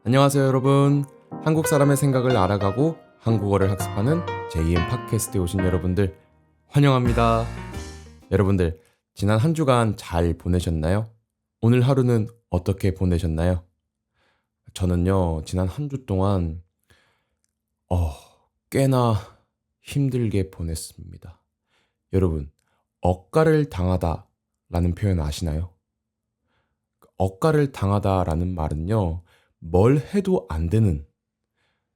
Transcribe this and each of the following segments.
안녕하세요, 여러분. 한국 사람의 생각을 알아가고 한국어를 학습하는 JM 팟캐스트에 오신 여러분들 환영합니다. 여러분들, 지난 한 주간 잘 보내셨나요? 오늘 하루는 어떻게 보내셨나요? 저는요, 지난 한 주 동안 어, 꽤나 힘들게 보냈습니다. 여러분, 억가를 당하다라는 표현 아시나요? 억가를 당하다라는 말은요, 뭘 해도 안 되는,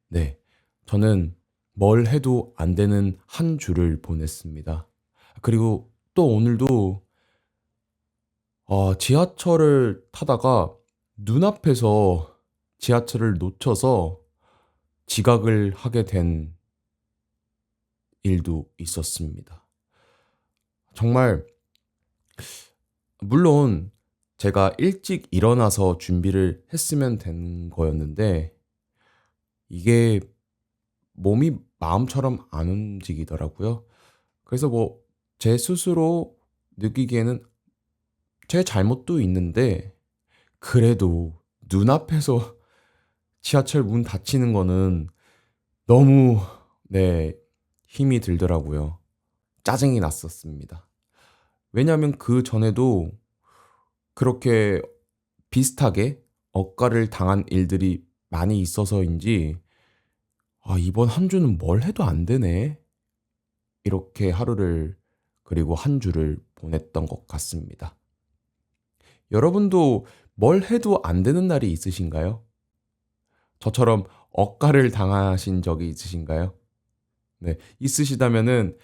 네, 저는 뭘 해도 안 되는 한 주를 보냈습니다. 그리고 또 오늘도 지하철을 타다가 눈앞에서 지하철을 놓쳐서 지각을 하게 된 일도 있었습니다. 정말 물론 제가 일찍 일어나서 준비를 했으면 된 거였는데 이게 몸이 마음처럼 안 움직이더라고요. 그래서 뭐 제 스스로 느끼기에는 제 잘못도 있는데 그래도 눈앞에서 지하철 문 닫히는 거는 너무 네, 힘이 들더라고요. 짜증이 났었습니다. 왜냐하면 그 전에도 그렇게 비슷하게 억가를 당한 일들이 많이 있어서인지 이번 한 주는 뭘 해도 안 되네. 이렇게 하루를 그리고 한 주를 보냈던 것 같습니다. 여러분도 뭘 해도 안 되는 날이 있으신가요? 저처럼 억가를 당하신 적이 있으신가요? 네, 있으시다면은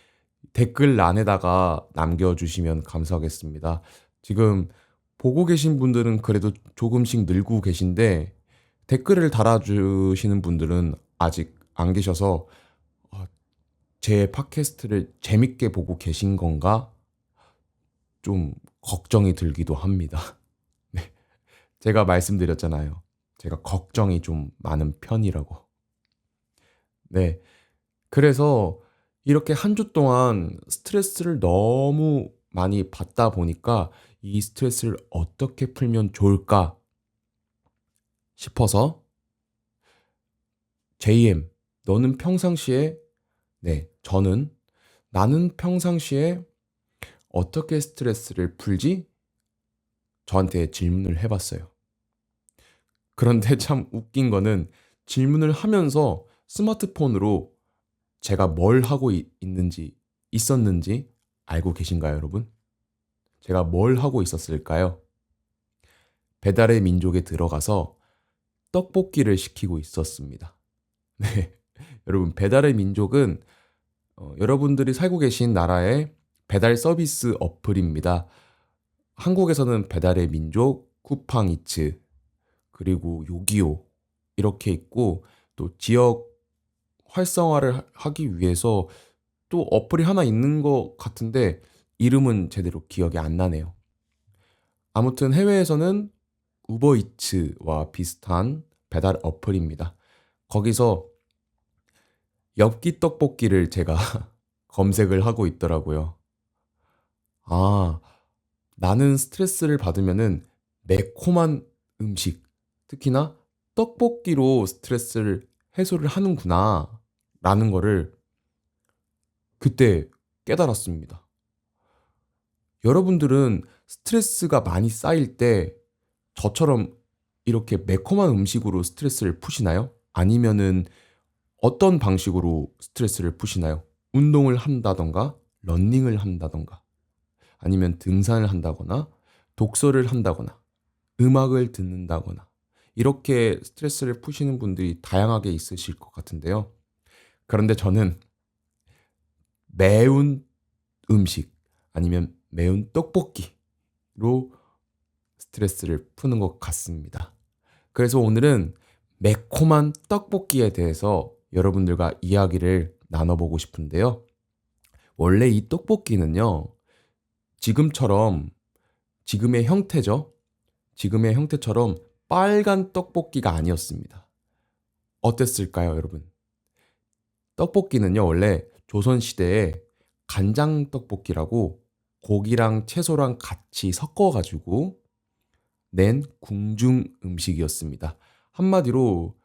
댓글란에다가 남겨주시면 감사하겠습니다. 지금 보고 계신 분들은 그래도 조금씩 늘고 계신데 댓글을 달아주시는 분들은 아직 안 계셔서 어, 제 팟캐스트를 재밌게 보고 계신 건가? 좀 걱정이 들기도 합니다. 네, 제가 말씀드렸잖아요. 제가 걱정이 좀 많은 편이라고. 네, 그래서 이렇게 한 주 동안 스트레스를 너무 많이 받다 보니까 이 스트레스를 어떻게 풀면 좋을까 싶어서 JM, 너는 평상시에, 네, 나는 평상시에 어떻게 스트레스를 풀지? 저한테 질문을 해봤어요. 그런데 참 웃긴 거는 질문을 하면서 스마트폰으로 제가 뭘 하고 있었는지 알고 계신가요, 여러분? 제가 뭘 하고 있었을까요? 배달의 민족에 들어가서 떡볶이를 시키고 있었습니다. 네. 여러분, 배달의 민족은 여러분들이 살고 계신 나라의 배달 서비스 어플입니다. 한국에서는 배달의 민족, 쿠팡이츠, 그리고 요기요 이렇게 있고 또 지역 활성화를 하기 위해서 또 어플이 하나 있는 것 같은데 이름은 제대로 기억이 안 나네요. 아무튼 해외에서는 우버이츠와 비슷한 배달 어플입니다. 거기서 엽기 떡볶이를 제가 검색을 하고 있더라고요. 아, 나는 스트레스를 받으면은 매콤한 음식, 특히나 떡볶이로 스트레스를 해소를 하는구나, 라는 거를 그때 깨달았습니다. 여러분들은 스트레스가 많이 쌓일 때 저처럼 이렇게 매콤한 음식으로 스트레스를 푸시나요? 아니면은 어떤 방식으로 스트레스를 푸시나요? 운동을 한다던가, 러닝을 한다던가, 아니면 등산을 한다거나, 독서를 한다거나, 음악을 듣는다거나, 이렇게 스트레스를 푸시는 분들이 다양하게 있으실 것 같은데요. 그런데 저는 매운 음식, 아니면 매운 떡볶이로 스트레스를 푸는 것 같습니다. 그래서 오늘은 매콤한 떡볶이에 대해서 여러분들과 이야기를 나눠보고 싶은데요. 원래 이 떡볶이는요, 지금처럼, 지금의 형태죠. 지금의 형태처럼 빨간 떡볶이가 아니었습니다. 어땠을까요, 여러분? 떡볶이는요, 원래 조선시대에 간장 떡볶이라고 고기랑 채소랑 같이 섞어가지고 낸 궁중 음식이었습니다. 한마디로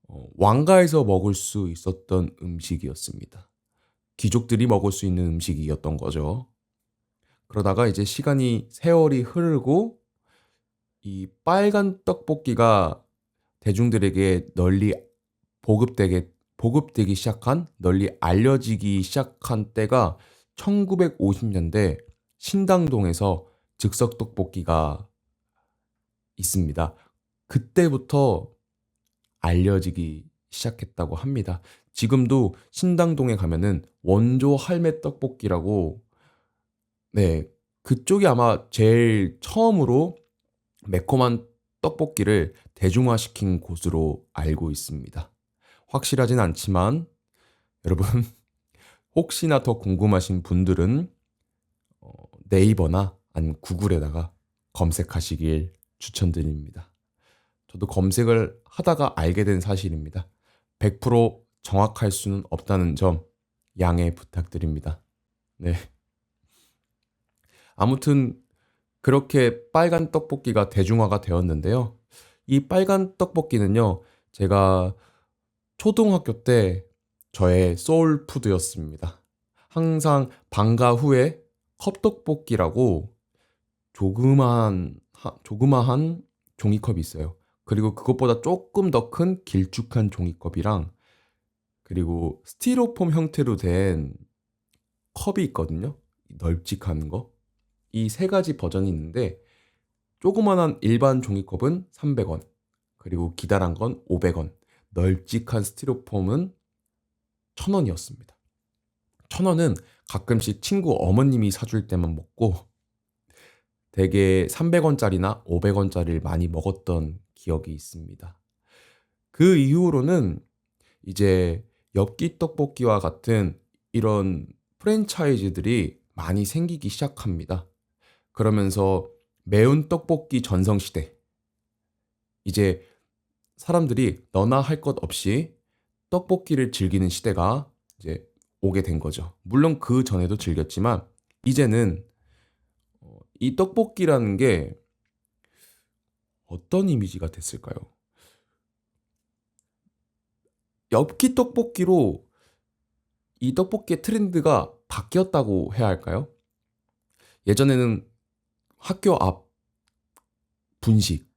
왕가에서 먹을 수 있었던 음식이었습니다. 귀족들이 먹을 수 있는 음식이었던 거죠. 그러다가 이제 세월이 흐르고 이 빨간 떡볶이가 대중들에게 널리 보급되기 시작한, 널리 알려지기 시작한 때가 1950년대 신당동에서 즉석 떡볶이가 있습니다. 그때부터 알려지기 시작했다고 합니다. 지금도 신당동에 가면은 원조 할매 떡볶이라고, 네, 그쪽이 아마 제일 처음으로 매콤한 떡볶이를 대중화시킨 곳으로 알고 있습니다. 확실하진 않지만 여러분 혹시나 더 궁금하신 분들은 네이버나 아니면 구글에다가 검색하시길 추천드립니다. 저도 검색을 하다가 알게 된 사실입니다. 100% 정확할 수는 없다는 점 양해 부탁드립니다. 네. 아무튼 그렇게 빨간 떡볶이가 대중화가 되었는데요. 이 빨간 떡볶이는요, 제가 초등학교 때 저의 소울푸드였습니다. 항상 방과 후에 컵떡볶이라고 조그마한 종이컵이 있어요. 그리고 그것보다 조금 더 큰 길쭉한 종이컵이랑, 그리고 스티로폼 형태로 된 컵이 있거든요. 널찍한 거. 이 세 가지 버전이 있는데, 조그만한 일반 종이컵은 300원, 그리고 기다란 건 500원, 널찍한 스티로폼은 1000원이었습니다. 1000원은 가끔씩 친구 어머님이 사줄 때만 먹고, 되게 300원짜리나 500원짜리를 많이 먹었던 기억이 있습니다. 그 이후로는 이제 엽기 떡볶이와 같은 이런 프랜차이즈들이 많이 생기기 시작합니다. 그러면서 매운 떡볶이 전성시대, 이제 사람들이 너나 할 것 없이 떡볶이를 즐기는 시대가 이제 오게 된 거죠. 물론 그 전에도 즐겼지만 이제는 이 떡볶이라는 게 어떤 이미지가 됐을까요? 엽기 떡볶이로 이 떡볶이의 트렌드가 바뀌었다고 해야 할까요? 예전에는 학교 앞 분식,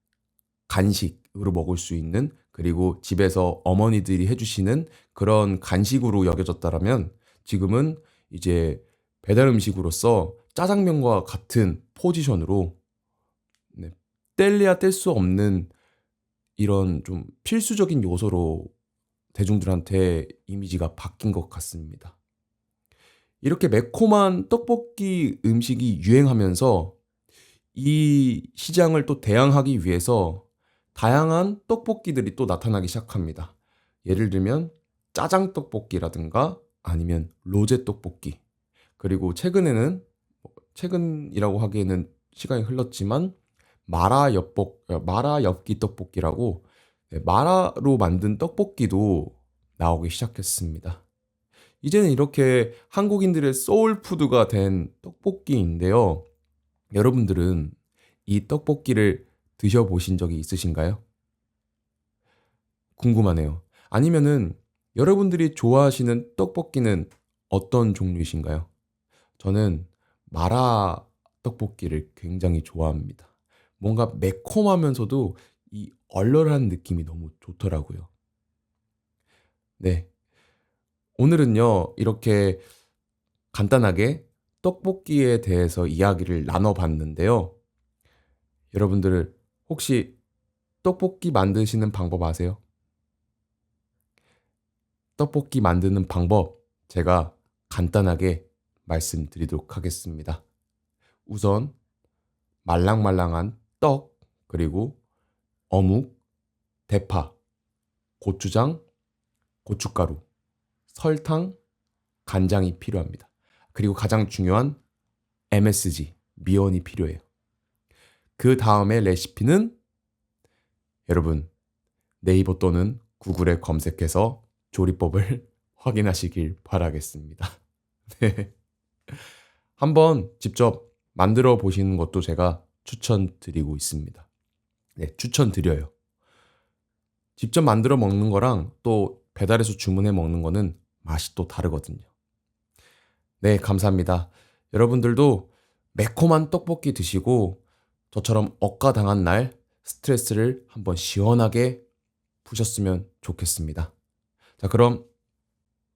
간식으로 먹을 수 있는, 그리고 집에서 어머니들이 해주시는 그런 간식으로 여겨졌다라면, 지금은 이제 배달 음식으로서 짜장면과 같은 포지션으로, 네, 뗄래야 뗄 수 없는 이런 좀 필수적인 요소로 대중들한테 이미지가 바뀐 것 같습니다. 이렇게 매콤한 떡볶이 음식이 유행하면서 이 시장을 또 대항하기 위해서 다양한 떡볶이들이 또 나타나기 시작합니다. 예를 들면 짜장 떡볶이라든가 아니면 로제 떡볶이, 그리고 최근이라고 하기에는 시간이 흘렀지만 마라 엽기 떡볶이라고, 마라로 만든 떡볶이도 나오기 시작했습니다. 이제는 이렇게 한국인들의 소울푸드가 된 떡볶이인데요. 여러분들은 이 떡볶이를 드셔보신 적이 있으신가요? 궁금하네요. 아니면은 여러분들이 좋아하시는 떡볶이는 어떤 종류이신가요? 저는 마라 떡볶이를 굉장히 좋아합니다. 뭔가 매콤하면서도 이 얼얼한 느낌이 너무 좋더라고요. 네. 오늘은요, 이렇게 간단하게 떡볶이에 대해서 이야기를 나눠봤는데요. 여러분들 혹시 떡볶이 만드시는 방법 아세요? 떡볶이 만드는 방법 제가 간단하게 말씀드리도록 하겠습니다. 우선 말랑말랑한 떡, 그리고 어묵, 대파, 고추장, 고춧가루, 설탕, 간장이 필요합니다. 그리고 가장 중요한 MSG, 미원이 필요해요. 그 다음에 레시피는 여러분 네이버 또는 구글에 검색해서 조리법을 확인하시길 바라겠습니다. 네. 한번 직접 만들어 보시는 것도 제가 추천드리고 있습니다. 네, 추천드려요. 직접 만들어 먹는 거랑 또 배달해서 주문해 먹는 거는 맛이 또 다르거든요. 네, 감사합니다. 여러분들도 매콤한 떡볶이 드시고 저처럼 억가당한 날 스트레스를 한번 시원하게 푸셨으면 좋겠습니다. 자, 그럼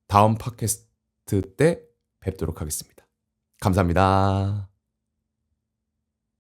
다음 팟캐스트 때 뵙도록 하겠습니다. 감사합니다.